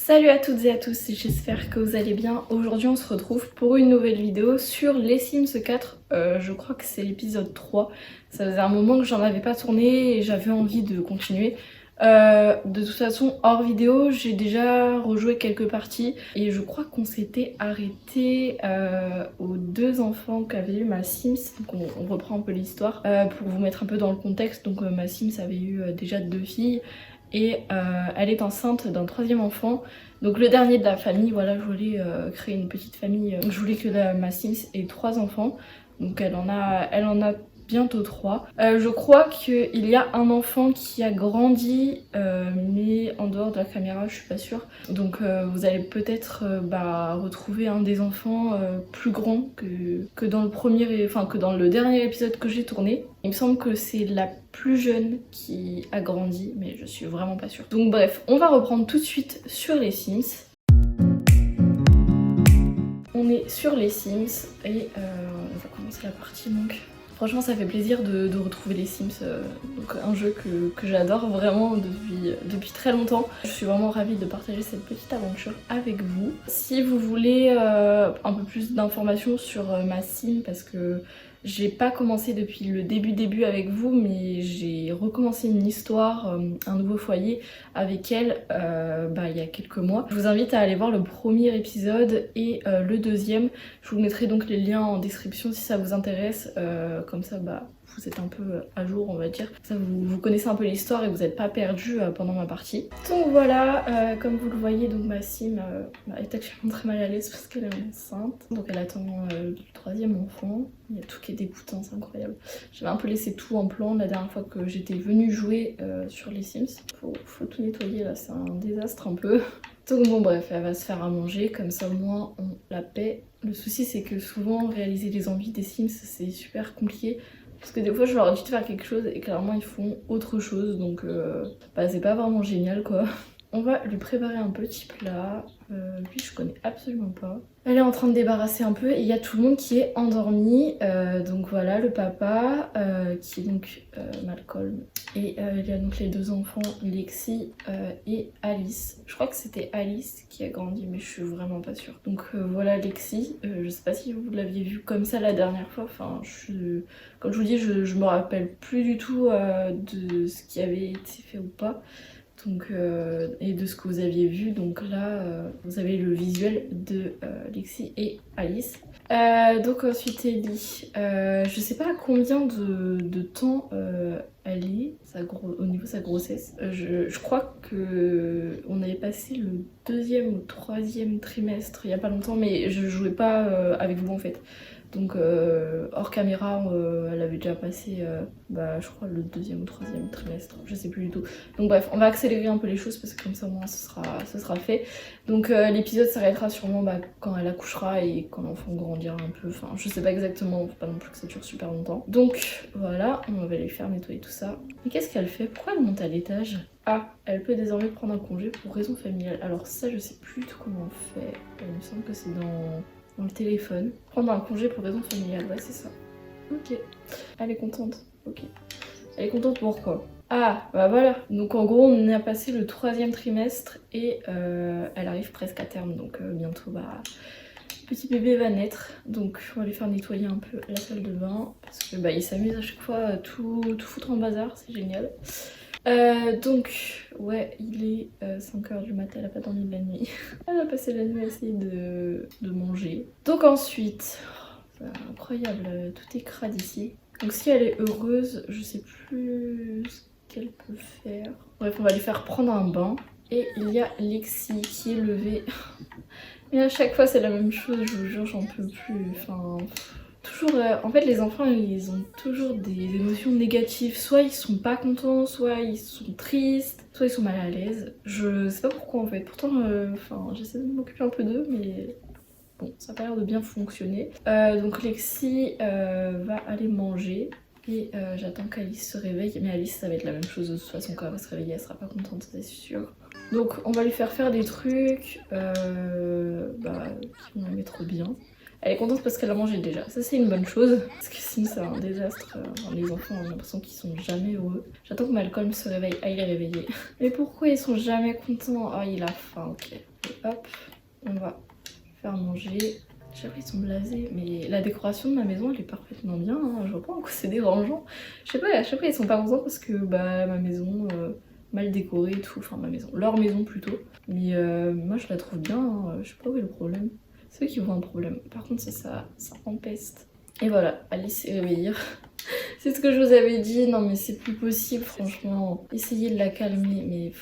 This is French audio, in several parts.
Salut à toutes et à tous, j'espère que vous allez bien. Aujourd'hui on se retrouve pour une nouvelle vidéo sur les Sims 4. Je crois que c'est l'épisode 3. Ça faisait un moment que j'en avais pas tourné et j'avais envie de continuer. De toute façon, hors vidéo, j'ai déjà rejoué quelques parties et je crois qu'on s'était arrêté aux deux enfants qu'avait eu ma Sims. Donc on reprend un peu l'histoire pour vous mettre un peu dans le contexte. Donc ma Sims avait eu déjà 2 filles et elle est enceinte d'un 3e enfant. Donc le dernier de la famille, voilà, je voulais créer une petite famille. Je voulais que ma Sims ait 3 enfants. Donc elle en a bientôt 3. Je crois qu'il y a un enfant qui a grandi, mais en dehors de la caméra, je suis pas sûre. Donc vous allez peut-être retrouver un des enfants plus grand que dans le dernier épisode que j'ai tourné. Il me semble que c'est la plus jeune qui a grandi, mais je suis vraiment pas sûre. Donc bref, on va reprendre tout de suite sur les Sims. On est sur les Sims et on va commencer la partie donc. Franchement ça fait plaisir de retrouver les Sims, donc un jeu que j'adore vraiment depuis très longtemps. Je suis vraiment ravie de partager cette petite aventure avec vous. Si vous voulez un peu plus d'informations sur ma Sim, parce que j'ai pas commencé depuis le début avec vous, mais j'ai recommencé une histoire, un nouveau foyer avec elle il y a quelques mois. Je vous invite à aller voir le premier épisode et le deuxième. Je vous mettrai donc les liens en description si ça vous intéresse, comme ça vous êtes un peu à jour on va dire. Ça vous connaissez un peu l'histoire et vous n'êtes pas perdu pendant ma partie. Donc voilà, comme vous le voyez, donc ma Sim est actuellement très mal à l'aise parce qu'elle est enceinte. Donc elle attend le 3e enfant. Il y a tout qui est dégoûtant, c'est incroyable. J'avais un peu laissé tout en plan la dernière fois que j'étais venue jouer sur les Sims. Faut tout nettoyer là, c'est un désastre un peu. Donc bon bref, elle va se faire à manger, comme ça au moins on la paie. Le souci c'est que souvent réaliser les envies des Sims c'est super compliqué. Parce que des fois je leur dis de faire quelque chose et clairement ils font autre chose, donc c'est pas vraiment génial quoi. On va lui préparer un petit plat, lui je connais absolument pas. Elle est en train de débarrasser un peu et il y a tout le monde qui est endormi. Donc voilà, le papa qui est donc Malcolm. Et il y a donc les 2 enfants, Lexi et Alice. Je crois que c'était Alice qui a grandi mais je suis vraiment pas sûre. Donc voilà Lexi, je sais pas si vous l'aviez vu comme ça la dernière fois. Enfin, comme je vous dis, je me rappelle plus du tout de ce qui avait été fait ou pas. Donc, et de ce que vous aviez vu, donc là vous avez le visuel de Lexi et Alice. Donc ensuite Ellie, je sais pas à combien de temps elle est au niveau de sa grossesse. Je crois que on avait passé le 2e ou 3e trimestre il y a pas longtemps, mais je jouais pas avec vous en fait. Donc hors caméra, elle avait déjà passé, je crois, le 2e ou 3e trimestre, je sais plus du tout. Donc bref, on va accélérer un peu les choses parce que comme ça au moins ce sera fait. Donc l'épisode s'arrêtera sûrement quand elle accouchera et quand l'enfant grandira un peu. Enfin, je sais pas exactement, faut pas non plus que ça dure super longtemps. Donc voilà, on va lui faire nettoyer tout ça. Mais qu'est-ce qu'elle fait? Pourquoi elle monte à l'étage? Ah, elle peut désormais prendre un congé pour raison familiale. Alors ça, je sais plus tout comment on fait. Il me semble que c'est dans le téléphone. Prendre un congé pour raison familiale, ouais c'est ça. Ok. Elle est contente. Ok. Elle est contente pourquoi? Ah bah voilà. Donc en gros on a passé le 3e trimestre et elle arrive presque à terme. Donc bientôt petit bébé va naître. Donc on va lui faire nettoyer un peu la salle de bain. Parce que il s'amuse à chaque fois à tout foutre en bazar, c'est génial. Donc ouais, il est 5h du matin, elle a pas dormi de la nuit. Elle a passé la nuit à essayer de manger. Donc ensuite, c'est incroyable, tout est crade ici. Donc si elle est heureuse, je sais plus ce qu'elle peut faire. Bref, on va lui faire prendre un bain. Et il y a Lexi qui est levée. Mais à chaque fois c'est la même chose, je vous jure, j'en peux plus. Enfin... Toujours, en fait les enfants ils ont toujours des émotions négatives, soit ils sont pas contents, soit ils sont tristes, soit ils sont mal à l'aise. Je sais pas pourquoi en fait, pourtant j'essaie de m'occuper un peu d'eux mais bon ça a pas l'air de bien fonctionner. Donc Lexi va aller manger et j'attends qu'Alice se réveille, mais Alice ça va être la même chose de toute façon, quand elle va se réveiller elle sera pas contente, c'est sûr. Donc on va lui faire des trucs qui vont la mettre bien. Elle est contente parce qu'elle a mangé déjà, ça c'est une bonne chose. Parce que sinon c'est un désastre, les enfants ont l'impression qu'ils sont jamais heureux. J'attends que Malcolm se réveille, ah il est réveillé. Mais pourquoi ils sont jamais contents? Ah il a faim, ok. Et hop, on va faire manger. J'avoue ils sont blasés, mais la décoration de ma maison elle est parfaitement bien, hein. Je vois pas en quoi c'est dérangeant. Je sais pas, à chaque fois ils sont pas contents parce que bah ma maison mal décorée et tout, enfin ma maison, leur maison plutôt. Mais moi je la trouve bien, hein. Je sais pas où est le problème. C'est eux qui voient un problème. Par contre ça empeste. Et voilà, Alice s'est réveillée. C'est ce que je vous avais dit, non mais c'est plus possible franchement. Essayez de la calmer, mais...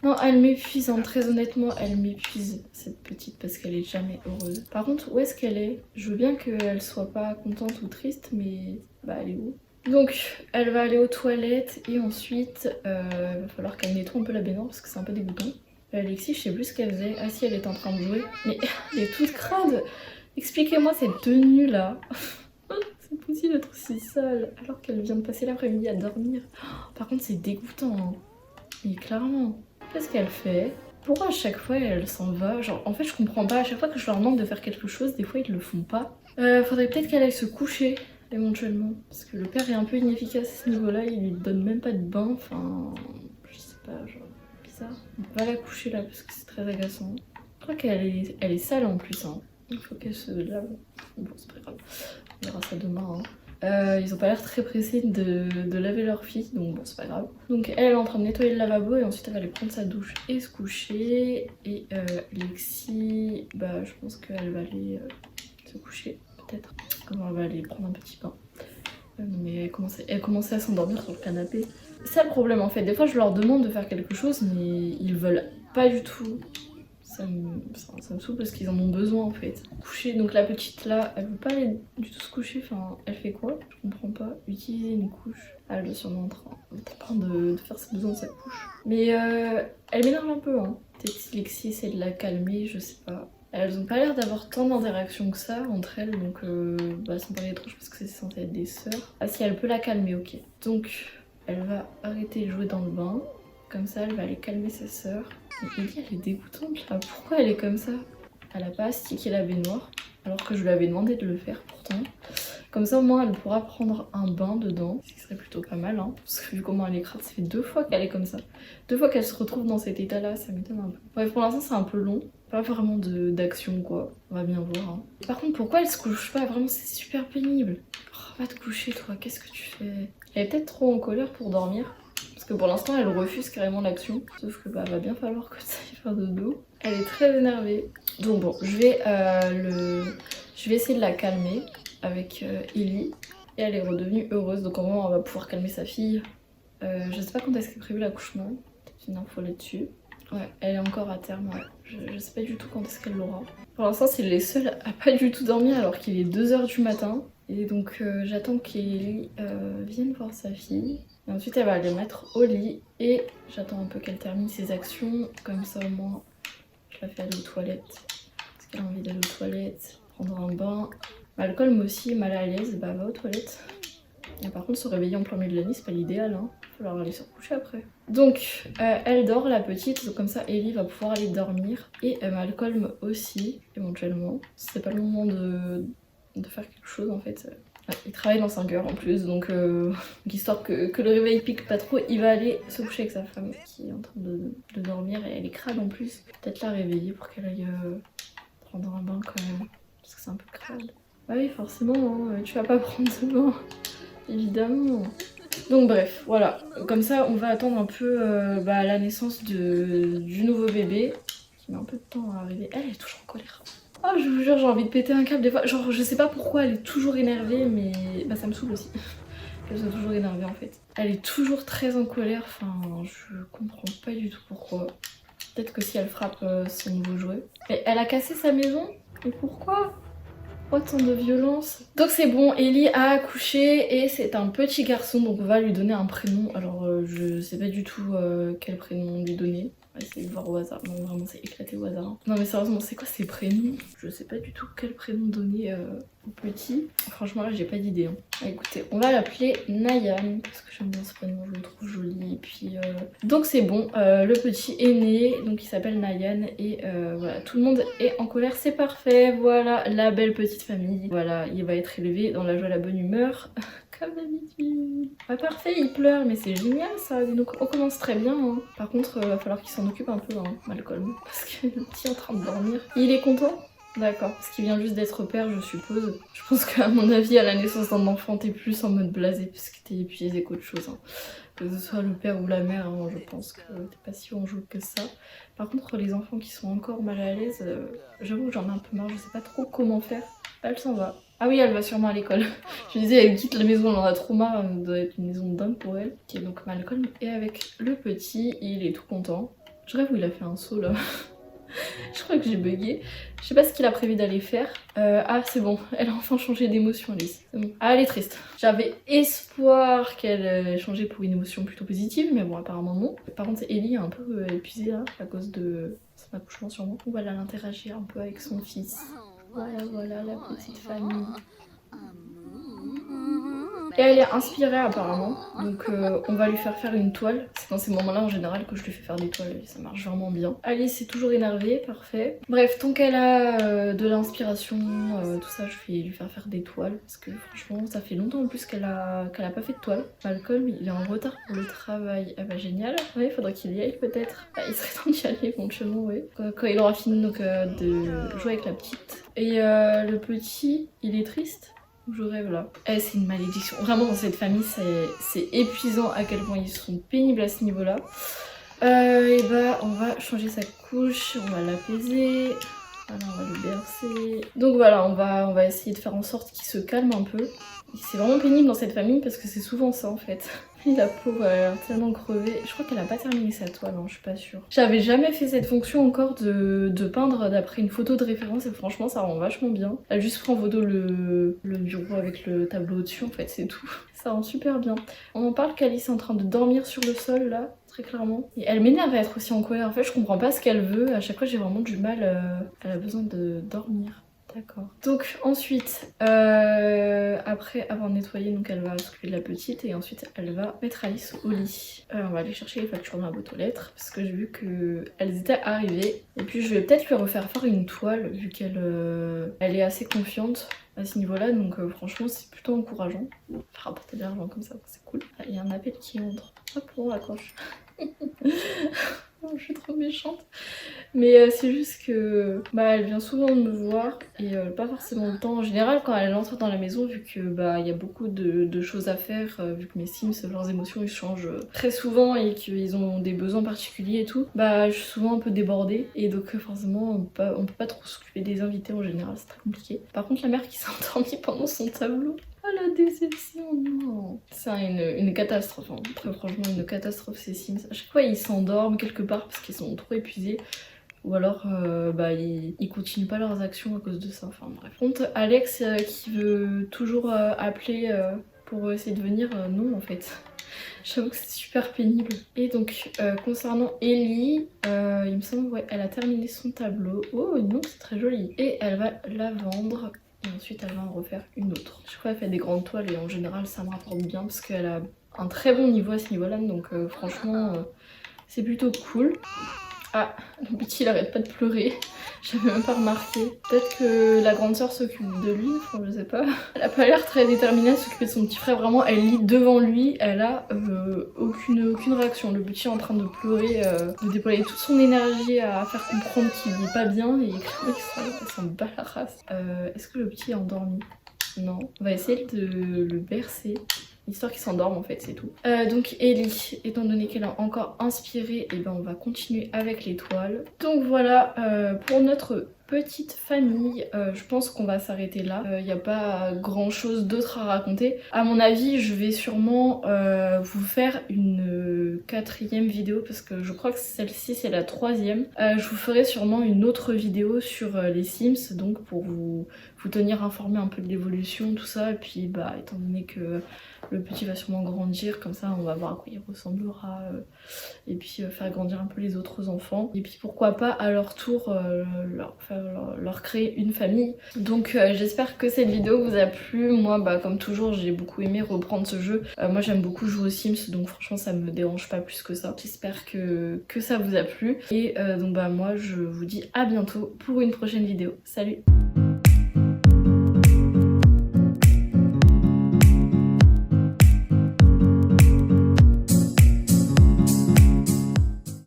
Non, elle m'épuise, hein. Très honnêtement, elle m'épuise cette petite parce qu'elle est jamais heureuse. Par contre, où est-ce qu'elle est? Je veux bien qu'elle soit pas contente ou triste, mais bah elle est où? Donc, elle va aller aux toilettes et ensuite, il va falloir qu'elle nettoie un peu la baignoire parce que c'est un peu dégoûtant. Alexis, je sais plus ce qu'elle faisait. Ah si, elle est en train de jouer. Mais elle est toute crade. Expliquez-moi cette tenue là. C'est possible d'être aussi sale alors qu'elle vient de passer l'après-midi à dormir. Par contre, c'est dégoûtant, hein. Mais clairement. Qu'est-ce qu'elle fait? Pourquoi à chaque fois elle s'en va? Genre en fait je comprends pas, à chaque fois que je leur demande de faire quelque chose, des fois ils le font pas. Faudrait peut-être qu'elle aille se coucher éventuellement. Parce que le père est un peu inefficace à ce niveau-là, il lui donne même pas de bain, enfin... Je sais pas, genre bizarre. On va la coucher là parce que c'est très agaçant. Je crois qu'elle est sale en plus, hein. Il faut qu'elle se lave. Bon c'est pas grave, on verra ça demain, hein. Ils ont pas l'air très pressés de laver leur fille, donc bon c'est pas grave. Donc elle est en train de nettoyer le lavabo et ensuite elle va aller prendre sa douche et se coucher. Et Lexi, bah je pense qu'elle va aller se coucher peut-être. Comment elle va aller prendre un petit bain. Mais elle commençait à s'endormir sur le canapé. C'est ça le problème en fait, des fois je leur demande de faire quelque chose mais ils veulent pas du tout. Ça me saoule parce qu'ils en ont besoin en fait. Coucher, donc la petite là, elle veut pas aller du tout se coucher, enfin elle fait quoi? Je comprends pas. Utiliser une couche. Ah, elle doit sûrement être en train de faire ses besoins de sa couche. Mais elle m'énerve un peu, hein. Peut-être si Lexi essaie de la calmer, je sais pas. Elles ont pas l'air d'avoir tant d'interactions que ça entre elles, donc bah ça me paraît étrange parce que c'est censé être des sœurs. Ah si, elle peut la calmer, ok. Donc elle va arrêter de jouer dans le bain. Comme ça, elle va aller calmer sa sœur. Mais Ellie, elle est dégoûtante là. Pourquoi elle est comme ça? Elle a pas astiqué la baignoire, alors que je lui avais demandé de le faire pourtant. Comme ça, au moins, elle pourra prendre un bain dedans, ce qui serait plutôt pas mal, hein. Parce que vu comment elle est crade, ça fait 2 fois qu'elle est comme ça. 2 fois qu'elle se retrouve dans cet état-là, ça m'étonne un peu. Bref, pour l'instant, c'est un peu long. Pas vraiment d'action, quoi. On va bien voir, hein. Par contre, pourquoi elle se couche pas? Vraiment, c'est super pénible. Oh, va te coucher, toi. Qu'est-ce que tu fais? Elle est peut-être trop en colère pour dormir. Parce que pour l'instant elle refuse carrément l'action. Sauf que bah va bien falloir que ça aille faire dodo. Elle est très énervée. Donc bon, je vais essayer de la calmer avec Ellie. Et elle est redevenue heureuse. Donc en moment on va pouvoir calmer sa fille. Je sais pas quand est-ce qu'est prévu l'accouchement. Peut-être une info là-dessus. Ouais, elle est encore à terme, ouais. Je sais pas du tout quand est-ce qu'elle l'aura. Pour l'instant c'est les seuls à pas du tout dormir alors qu'il est 2 h du matin. Et donc j'attends qu'Ellie vienne voir sa fille. Et ensuite elle va aller mettre au lit et j'attends un peu qu'elle termine ses actions, comme ça au moins je la fais aller aux toilettes. Parce qu'elle a envie d'aller aux toilettes, prendre un bain. Malcolm moi aussi mal à l'aise, bah va aux toilettes. Et par contre se réveiller en plein milieu de la nuit c'est pas l'idéal, hein. Il va falloir aller se recoucher après. Donc elle dort la petite, donc comme ça Ellie va pouvoir aller dormir. Et Malcolm aussi éventuellement. C'est pas le moment de faire quelque chose en fait. Il travaille dans 5 heures en plus, donc histoire que le réveil pique pas trop, il va aller se coucher avec sa femme qui est en train de dormir et elle est crade en plus. Peut-être la réveiller pour qu'elle aille prendre un bain quand même, parce que c'est un peu crade. Bah oui forcément, hein, tu vas pas prendre ce bain, évidemment. Donc bref, voilà, comme ça on va attendre un peu la naissance du nouveau bébé, qui met un peu de temps à arriver. Elle est toujours en colère. Oh je vous jure j'ai envie de péter un câble des fois, genre je sais pas pourquoi elle est toujours énervée mais bah ça me saoule aussi qu'elle soit toujours énervée en fait. Elle est toujours très en colère, enfin je comprends pas du tout pourquoi. Peut-être que si elle frappe son nouveau jouet. Mais elle a cassé sa maison? Mais pourquoi? Pourquoi tant de violence? Donc c'est bon, Ellie a accouché et c'est un petit garçon donc on va lui donner un prénom. Alors je sais pas du tout quel prénom lui donner. On va essayer de voir au hasard. Non, vraiment, c'est éclaté au hasard. Non, mais sérieusement, c'est quoi ces prénoms? Je sais pas du tout quel prénom donner au petit. Franchement là j'ai pas d'idée. Hein. Écoutez, on va l'appeler Nayan parce que j'aime bien ce prénom, je le trouve joli. Et puis donc c'est bon, le petit est né, donc il s'appelle Nayan et voilà, tout le monde est en colère, c'est parfait. Voilà la belle petite famille. Voilà, il va être élevé dans la joie et la bonne humeur. Comme d'habitude. Pas parfait, il pleure, mais c'est génial ça. Donc on commence très bien. Hein. Par contre, va falloir qu'il s'en occupe un peu, hein, Malcolm. Parce que le petit est en train de dormir. Il est content? D'accord. Parce qu'il vient juste d'être père, je suppose. Je pense qu'à mon avis, à la naissance d'un enfant, t'es plus en mode blasé, parce que t'es épuisé qu'autre chose. Hein. Que ce soit le père ou la mère, hein, je pense que t'es pas si enjoué que ça. Par contre, les enfants qui sont encore mal à l'aise, j'avoue que j'en ai un peu marre, je sais pas trop comment faire. Elle s'en va. Ah oui, elle va sûrement à l'école. Je me disais, elle quitte la maison, elle en a trop marre, elle doit être une maison de dingue pour elle. Ok, donc Malcolm est avec le petit, il est tout content. Je rêve où il a fait un saut là. Je crois que j'ai bugué. Je sais pas ce qu'il a prévu d'aller faire. Ah c'est bon, elle a enfin changé d'émotion Alice. C'est bon. Ah elle est triste. J'avais espoir qu'elle ait changé pour une émotion plutôt positive, mais bon apparemment non. Par contre Ellie est un peu épuisée là, à cause de son accouchement sûrement. On va l'interagir un peu avec son fils. Voilà la petite famille. Et elle est inspirée apparemment, donc on va lui faire une toile. C'est dans ces moments-là en général que je lui fais faire des toiles et ça marche vraiment bien. Alice est toujours énervée, parfait. Bref, tant qu'elle a de l'inspiration, tout ça, je vais lui faire des toiles parce que franchement, ça fait longtemps en plus qu'elle a pas fait de toile. Malcolm, il est en retard pour le travail. Ah bah génial. Ouais, il faudrait qu'il y aille peut-être. Bah, il serait temps d'y aller éventuellement, ouais. Quand il aura fini donc de jouer avec la petite. Et le petit, il est triste. Je rêve là. Eh, c'est une malédiction. Vraiment dans cette famille c'est épuisant à quel point ils sont pénibles à ce niveau là. Et bah on va changer sa couche, on va l'apaiser. Voilà, on va le bercer. Donc voilà, on va essayer de faire en sorte qu'il se calme un peu. C'est vraiment pénible dans cette famille parce que c'est souvent ça en fait. La pauvre, elle a l'air tellement crevée. Je crois qu'elle a pas terminé sa toile, hein, je suis pas sûre. J'avais jamais fait cette fonction encore de peindre d'après une photo de référence et franchement ça rend vachement bien. Elle juste prend en photo le bureau avec le tableau au-dessus en fait, c'est tout. Ça rend super bien. On en parle qu'Alice est en train de dormir sur le sol là. Très clairement. Et elle m'énerve à être aussi en colère. En fait, je comprends pas ce qu'elle veut. À chaque fois, j'ai vraiment du mal. Elle a besoin de dormir. D'accord. Donc ensuite, après avoir nettoyé, donc elle va s'occuper de la petite et ensuite elle va mettre Alice au lit. On va aller chercher les factures dans la boîte aux lettres parce que j'ai vu qu'elles étaient arrivées. Et puis je vais peut-être lui refaire une toile vu qu'elle elle est assez confiante à ce niveau-là. Donc franchement c'est plutôt encourageant. Faire rapporter de l'argent comme ça, c'est cool. Ah, il y a un appel qui entre. Hop, on raccroche. Je suis trop méchante. Mais c'est juste que elle vient souvent me voir et pas forcément le temps. En général, quand elle entre dans la maison, vu que il y a beaucoup de choses à faire, vu que mes Sims, leurs émotions ils changent très souvent et qu'ils ont des besoins particuliers et tout, je suis souvent un peu débordée et donc forcément on peut pas trop s'occuper des invités en général, c'est très compliqué. Par contre, la mère qui s'est endormie pendant son tableau. Oh la déception, non. C'est une catastrophe, hein. Très franchement une catastrophe ces Sims. À chaque fois ils s'endorment quelque part parce qu'ils sont trop épuisés. Ou alors ils continuent pas leurs actions à cause de ça, enfin bref. Par contre Alex qui veut toujours appeler pour essayer de venir, non en fait. J'avoue que c'est super pénible. Et donc concernant Ellie, il me semble ouais, elle a terminé son tableau. Oh non, c'est très joli. Et elle va la vendre. Et ensuite elle va en refaire une autre. Je crois qu'elle fait des grandes toiles et en général ça me rapporte bien parce qu'elle a un très bon niveau à ce niveau là. Donc franchement c'est plutôt cool. Ah, le petit il arrête pas de pleurer. J'avais même pas remarqué. Peut-être que la grande sœur s'occupe de lui, enfin je sais pas. Elle a pas l'air très déterminée à s'occuper de son petit frère, vraiment elle lit devant lui, elle a aucune réaction. Le petit est en train de pleurer, de déployer toute son énergie à faire comprendre qu'il est pas bien et clairement qu'il s'en bat la race. Est-ce que le petit est endormi? Non. On va essayer de le bercer. Histoire qu'il s'endorme en fait, c'est tout. Donc Ellie, étant donné qu'elle a encore inspiré, et on va continuer avec les toiles. Donc voilà, pour notre petite famille, je pense qu'on va s'arrêter là. Il n'y a pas grand chose d'autre à raconter. À mon avis, je vais sûrement vous faire une 4e vidéo parce que je crois que celle-ci c'est la 3e. Je vous ferai sûrement une autre vidéo sur les Sims, donc pour vous tenir informé un peu de l'évolution, tout ça. Et puis étant donné que le petit va sûrement grandir, comme ça on va voir à quoi il ressemblera et puis faire grandir un peu les autres enfants. Et puis pourquoi pas à leur tour leur faire leur créer une famille. Donc j'espère que cette vidéo vous a plu. Moi bah comme toujours j'ai beaucoup aimé reprendre ce jeu. Moi j'aime beaucoup jouer aux Sims, donc franchement ça me dérange pas plus que ça. J'espère que ça vous a plu. Et donc bah moi je vous dis à bientôt pour une prochaine vidéo. Salut!